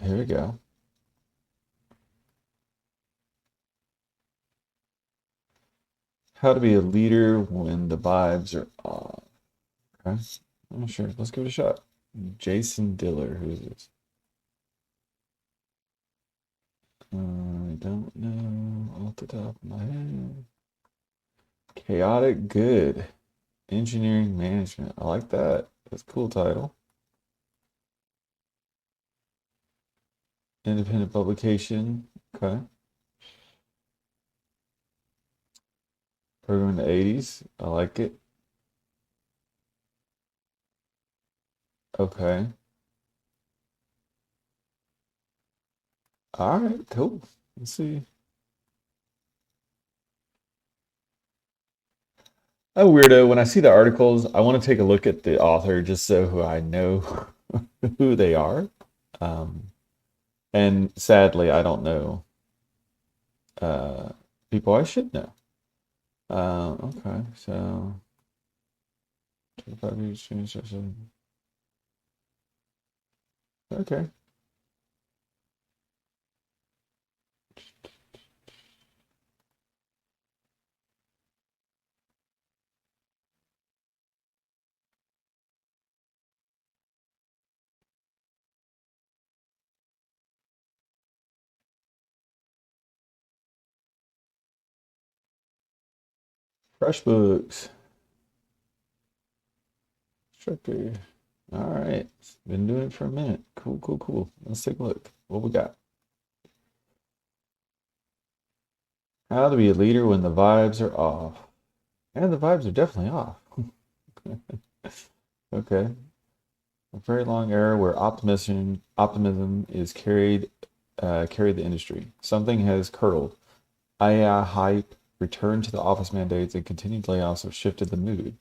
Here we go. How to be a leader when the vibes are off. Okay. Oh, sure. Let's give it a shot. Jason Diller. Who is this? I don't know off the top of my head. Chaotic Good. Engineering Management. I like that. That's a cool title. Independent publication. Okay. Program in the 80s. I like it. Okay. All right. Cool. Let's see. A weirdo. When I see the articles, I want to take a look at the author just so who I know who they are. Um, and sadly, I don't know uh, people I should know. Okay, so 25 years, okay. Fresh books. Instructor. All right. Been doing it for a minute. Cool, cool, cool. Let's take a look. What we got? How to be a leader when the vibes are off. And the vibes are definitely off. Okay. A very long era where optimism is carried the industry. Something has curdled. AI hype, return to the office mandates, and continued layoffs have shifted the mood.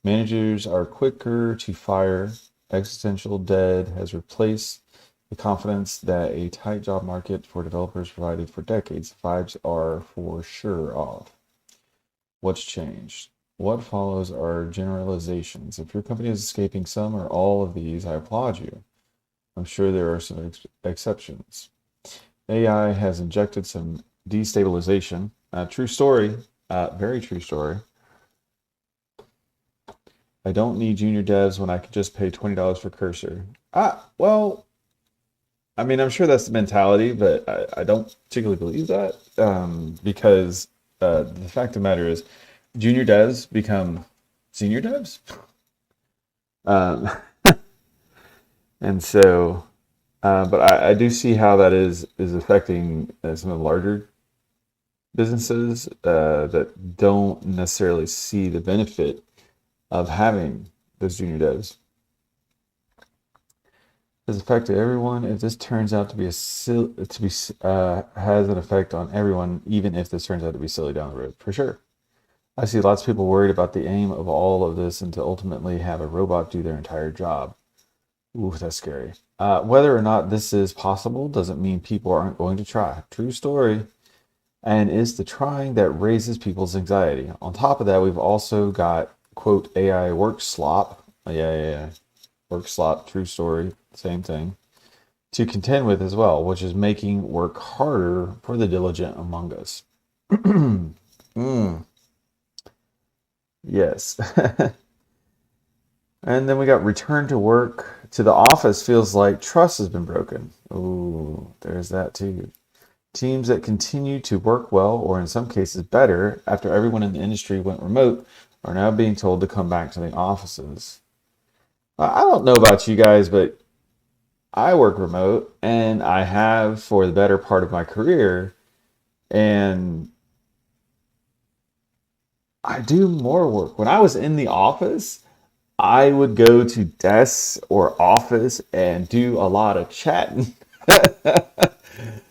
Managers are quicker to fire. Existential dead has replaced the confidence that a tight job market for developers provided for decades. Vibes are for sure off. What's changed? What follows are generalizations. If your company is escaping some or all of these, I applaud you. I'm sure there are some exceptions. AI has injected some destabilization. True story, very true story. I don't need junior devs when I could just pay $20 for cursor. Well, I mean, I'm sure that's the mentality, but I don't particularly believe that because the fact of the matter is, junior devs become senior devs. Um, and so, but I do see how that is affecting some of the larger businesses that don't necessarily see the benefit of having those junior devs. Has affected everyone. If this turns out to be has an effect on everyone, even if this turns out to be silly down the road, for sure. I see lots of people worried about the aim of all of this and to ultimately have a robot do their entire job. Ooh, that's scary. Whether or not this is possible doesn't mean people aren't going to try. True story. And it's the trying that raises people's anxiety. On top of that, we've also got, quote, AI work slop. Yeah. Work slop, true story, same thing. To contend with as well, which is making work harder for the diligent among us. Mm, yes. And then we got return to work to the office feels like trust has been broken. Ooh, there's that too. Teams that continue to work well, or in some cases better, after everyone in the industry went remote, are now being told to come back to the offices. I don't know about you guys, but I work remote and I have for the better part of my career. And I do more work. When I was in the office, I would go to desks or office and do a lot of chatting.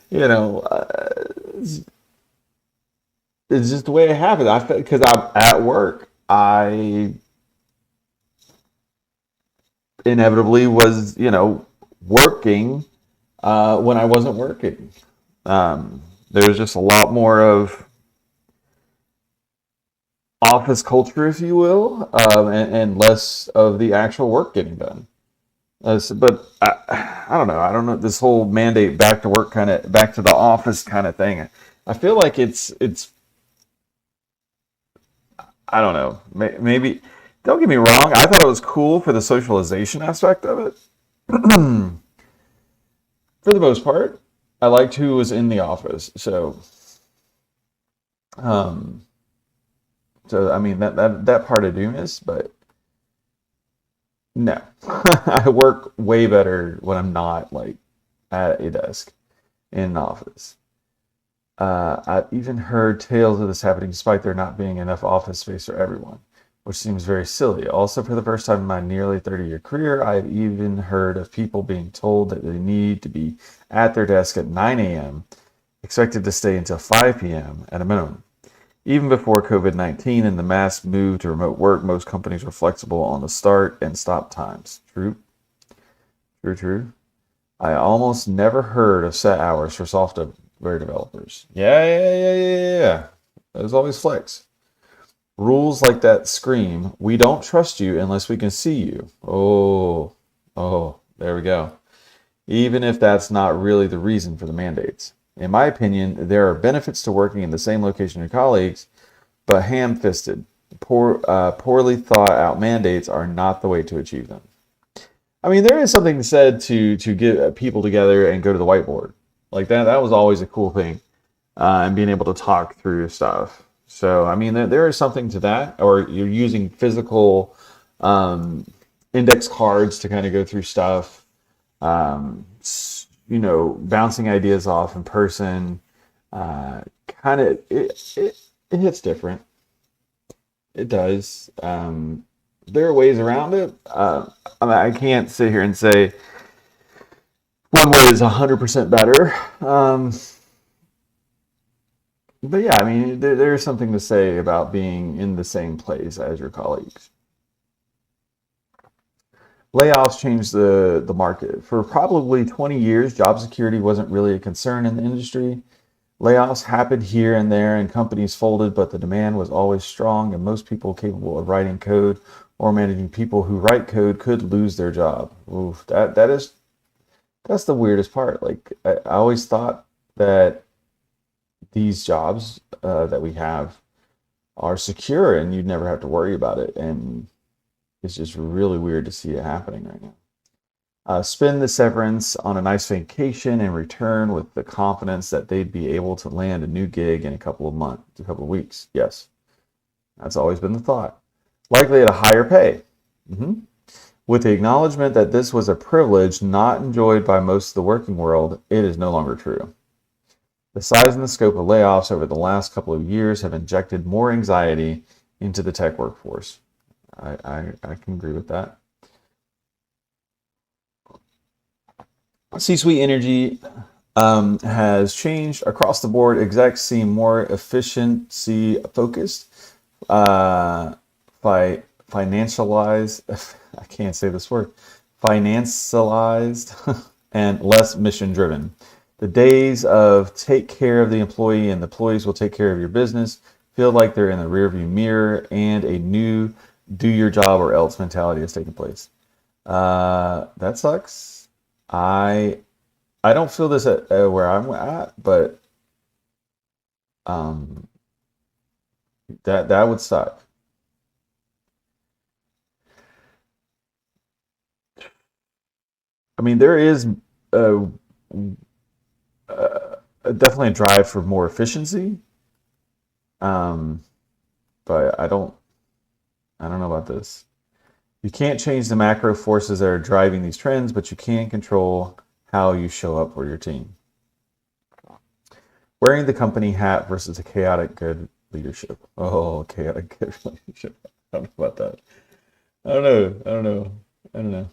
you know, uh, it's just the way it happens. I because I'm at work, I inevitably was, working when I wasn't working. There was just a lot more of office culture, if you will, and less of the actual work getting done. But I don't know. I don't know this whole mandate back to work kind of back to the office kind of thing. I feel like it's I don't know. Maybe don't get me wrong. I thought it was cool for the socialization aspect of it. For the most part, I liked who was in the office. Um, so I mean that part I do miss, but no, I work way better when I'm not like at a desk in an office. I've even heard tales of this happening despite there not being enough office space for everyone, which seems very silly. Also, for the first time in my nearly 30-year career, I've even heard of people being told that they need to be at their desk at 9 a.m., expected to stay until 5 p.m. at a minimum. Even before COVID-19 and the mass move to remote work, most companies were flexible on the start and stop times. True, true, true. I almost never heard of set hours for software developers. Yeah. There's always flex. Rules like that scream, we don't trust you unless we can see you. Oh, there we go. Even if that's not really the reason for the mandates. In my opinion, there are benefits to working in the same location as your colleagues, but ham-fisted, poorly thought out mandates are not the way to achieve them. I mean, there is something said to get people together and go to the whiteboard like that. That was always a cool thing, and being able to talk through stuff. So, I mean, there is something to that. Or you're using physical um, index cards to kind of go through stuff. Bouncing ideas off in person. Kind of it hits different. It does. There are ways around it. I mean, I can't sit here and say one way is 100% better. But yeah, I mean, there's something to say about being in the same place as your colleagues. Layoffs changed the market. For probably 20 years, job security wasn't really a concern in the industry. Layoffs happened here and there, and companies folded, but the demand was always strong, and most people capable of writing code or managing people who write code could lose their job. Oof, that's the weirdest part. Like I always thought that these jobs that we have are secure, and you'd never have to worry about it. And it's just really weird to see it happening right now. Spend the severance on a nice vacation and return with the confidence that they'd be able to land a new gig in a couple of months, a couple of weeks. Yes, that's always been the thought. Likely at a higher pay. Mhm. With the acknowledgement that this was a privilege not enjoyed by most of the working world, it is no longer true. The size and the scope of layoffs over the last couple of years have injected more anxiety into the tech workforce. I can agree with that. C-suite energy has changed across the board. Execs seem more efficiency focused, uh, financialized. I can't say this word. Financialized and less mission driven. The days of take care of the employee and the employees will take care of your business feel like they're in the rearview mirror, and a new do your job or else mentality has taken place. That sucks. I I don't feel this at where I'm at, but um, that would suck. I mean, there is uh, definitely a drive for more efficiency, um, but I don't know about this. You can't change the macro forces that are driving these trends, but you can control how you show up for your team. Wearing the company hat versus a chaotic good leadership. Oh, chaotic good leadership. I don't know about that. I don't know. I don't know. I don't know.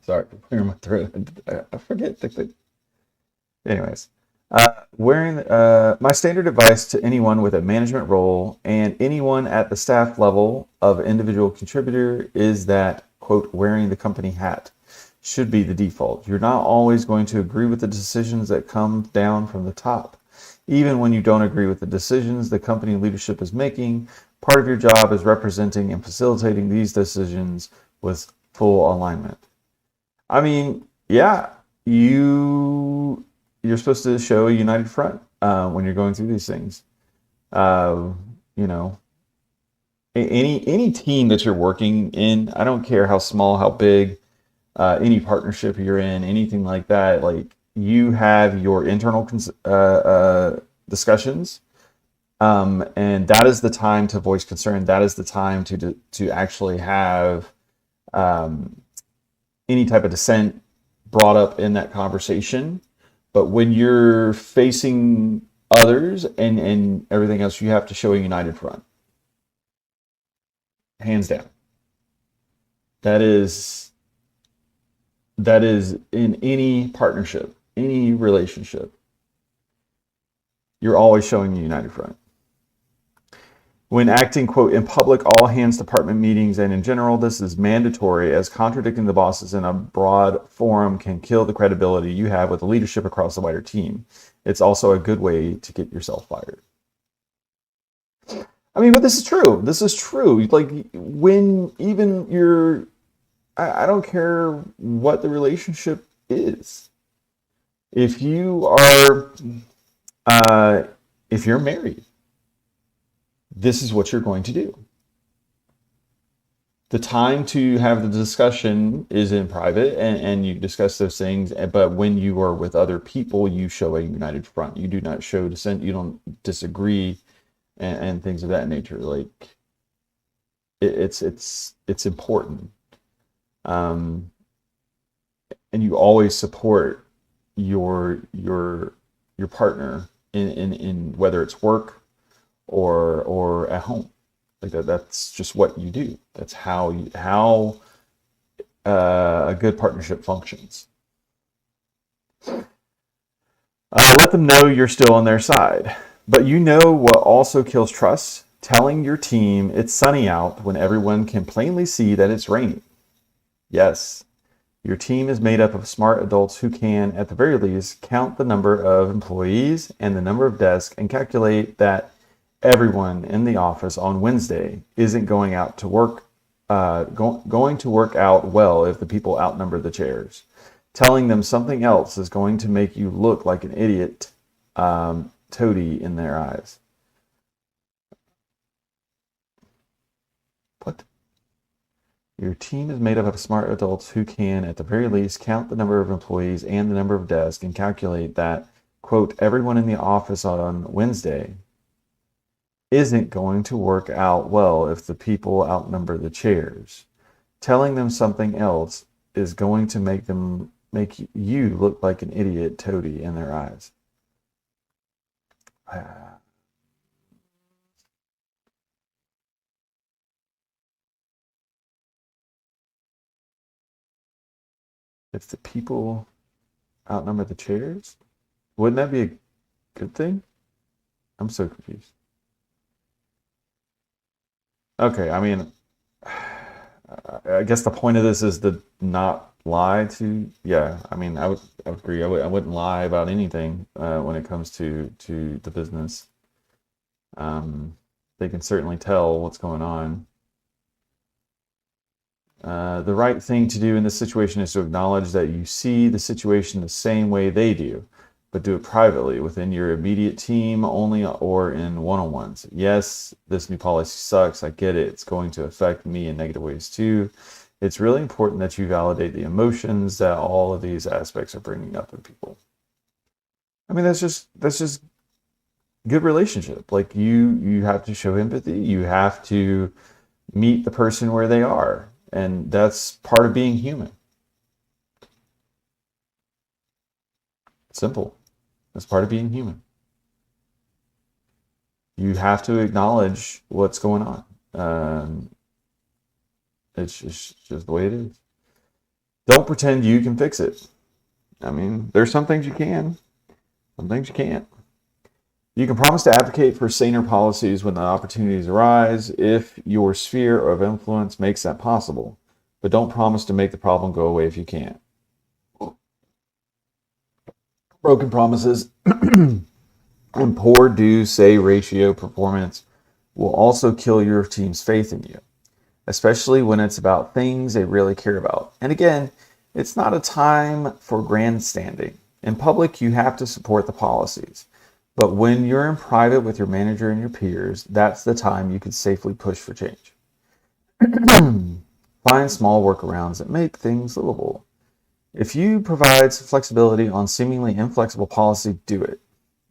Sorry, clearing my throat. I forget the. Anyways, wearing my standard advice to anyone with a management role and anyone at the staff level of individual contributor is that, quote, wearing the company hat should be the default. You're not always going to agree with the decisions that come down from the top. Even when you don't agree with the decisions the company leadership is making, Part of your job is representing and facilitating these decisions with full alignment. I mean, yeah, you're supposed to show a united front when you're going through these things. Uh, you know, any team that you're working in, I don't care how small, how big, any partnership you're in, anything like that, like you have your internal discussions, and that is the time to voice concern. That is the time to actually have um, any type of dissent brought up in that conversation. But when you're facing others and everything else, you have to show a united front, hands down. That is in any partnership, any relationship. You're always showing a united front. When acting, quote, in public, all hands department meetings, and in general, this is mandatory, as contradicting the bosses in a broad forum can kill the credibility you have with the leadership across the wider team. It's also a good way to get yourself fired. I mean, but this is true. This is true. Like, when even you're, I don't care what the relationship is. If you are, if you're married, this is what you're going to do. The time to have the discussion is in private, and you discuss those things. But when you are with other people, you show a united front. You do not show dissent. You don't disagree, and things of that nature. Like it's important, and you always support your partner in whether it's work or at home. Like that's just what you do. That's how a good partnership functions. Let them know you're still on their side. But you know what also kills trust? Telling your team it's sunny out when everyone can plainly see that it's raining. Yes, your team is made up of smart adults who can, at the very least, count the number of employees and the number of desks and calculate that everyone in the office on Wednesday isn't going out to work, going to work out well if the people outnumber the chairs. Telling them something else is going to make you look like an idiot, toady in their eyes. What? Your team is made up of smart adults who can, at the very least, count the number of employees and the number of desks and calculate that, quote, everyone in the office on Wednesday isn't going to work out well if the people outnumber the chairs. Telling them something else is going to make you look like an idiot toady in their eyes. If the people outnumber the chairs, wouldn't that be a good thing? I'm so confused. Okay, I mean, I guess the point of this is to not lie to. Yeah, I mean, I would agree. I wouldn't lie about anything when it comes to the business. They can certainly tell what's going on. The right thing to do in this situation is to acknowledge that you see the situation the same way they do, but do it privately within your immediate team only or in one-on-ones. Yes, this new policy sucks. I get it. It's going to affect me in negative ways too. It's really important that you validate the emotions that all of these aspects are bringing up in people. I mean, that's just good relationship. Like you have to show empathy. You have to meet the person where they are, and that's part of being human. Simple. That's part of being human. You have to acknowledge what's going on. It's just the way it is. Don't pretend you can fix it. I mean, there's some things you can, some things you can't. You can promise to advocate for saner policies when the opportunities arise if your sphere of influence makes that possible. But don't promise to make the problem go away if you can't. Broken promises and poor do say ratio performance will also kill your team's faith in you, especially when it's about things they really care about. And again, it's not a time for grandstanding. In public, you have to support the policies. But when you're in private with your manager and your peers, that's the time you can safely push for change. Find small workarounds that make things livable. If you provide some flexibility on seemingly inflexible policy, do it.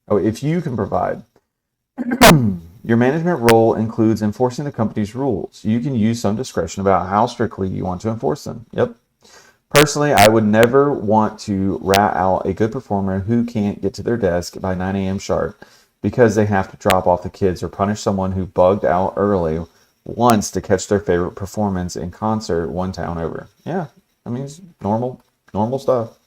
Oh, if you can provide. Your management role includes enforcing the company's rules. You can use some discretion about how strictly you want to enforce them. Yep. Personally, I would never want to rat out a good performer who can't get to their desk by 9 a.m. sharp because they have to drop off the kids or punish someone who bugged out early once to catch their favorite performance in concert one town over. Yeah, I mean, it's normal stuff.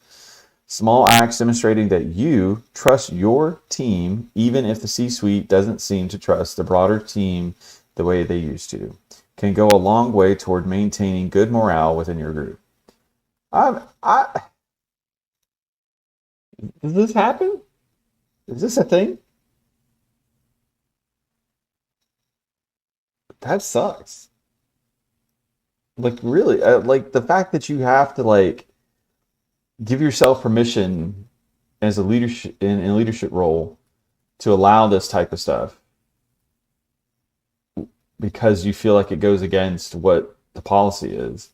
Small acts demonstrating that you trust your team, even if the C-suite doesn't seem to trust the broader team the way they used to, can go a long way toward maintaining good morale within your group. I Does this happen? Is this a thing? That sucks. Like really, like the fact that you have to like give yourself permission as a leadership in a leadership role to allow this type of stuff because you feel like it goes against what the policy is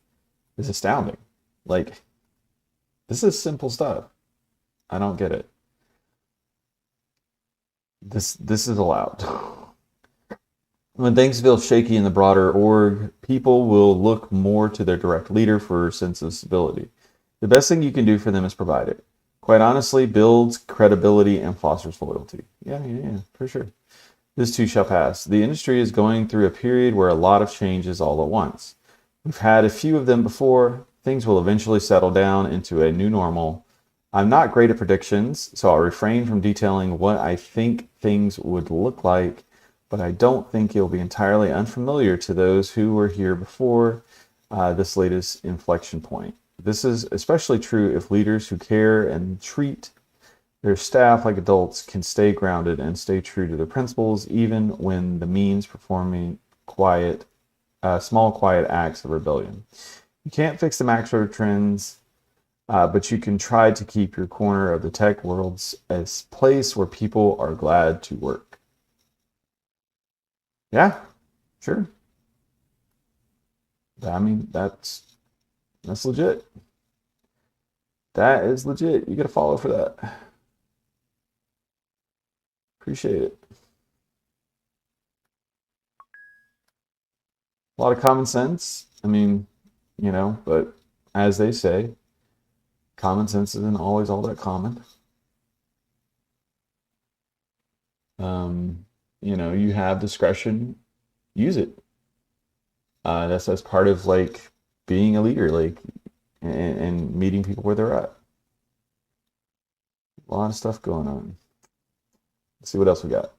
astounding. Like this is simple stuff. I don't get it. This is allowed. When things feel shaky in the broader org, people will look more to their direct leader for a sense of stability. The best thing you can do for them is provide it. Quite honestly, builds credibility and fosters loyalty. Yeah, for sure. This too shall pass. The industry is going through a period where a lot of changes all at once. We've had a few of them before. Things will eventually settle down into a new normal. I'm not great at predictions, so I'll refrain from detailing what I think things would look like, but I don't think it'll be entirely unfamiliar to those who were here before this latest inflection point. This is especially true if leaders who care and treat their staff like adults can stay grounded and stay true to their principles, even when the means performing small, quiet acts of rebellion. You can't fix the macro trends, but you can try to keep your corner of the tech world's a place where people are glad to work. Yeah, sure. I mean, that's legit. That is legit. You got to follow for that. Appreciate it. A lot of common sense. I mean, but as they say, common sense isn't always all that common. You have discretion, use it. That's part of like being a leader, like and meeting people where they're at. A lot of stuff going on. Let's see what else we got.